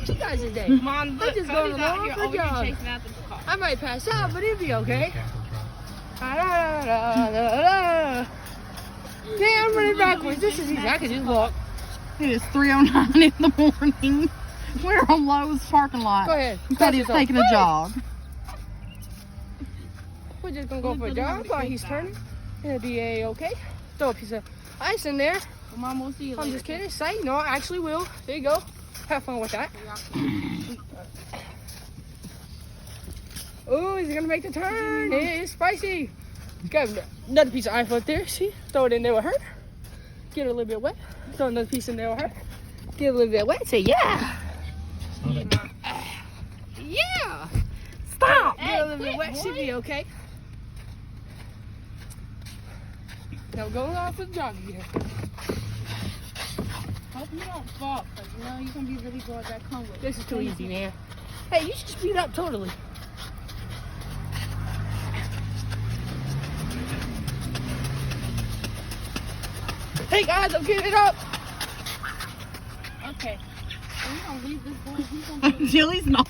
about you guys today? Mom, look, I'm just going Cody's out along here for over here jog. chasing after the car. I might pass out, but it'll be okay. Yeah, I'm running backwards. This is easy. I can just walk. It is 3:09 in the morning. We're on Lowe's parking lot. Go ahead. Cody's taking a jog. We're just gonna go for a jog while he's turning. It'll be okay. Throw a piece of ice in there. Mom, we'll see you later. I'm just kidding. Sight. No, I actually will. There you go. Have fun with that. Oh, he's gonna make the turn. It's spicy. Got another piece of ice up there. See? Throw it in there with her. Get it a little bit wet. Throw another piece in there with her. Get it a little bit wet. Say yeah. Yeah. Stop. Get it a little bit wet. Should be okay. Now we're going off for the jog again. Hope you don't fall, because you know you're going to be really good at that come with. This is too easy, man. Hey, you should speed up totally. Hey guys, I'm getting it up. Okay. Are you going to leave this boy? He's gonna Until he's not.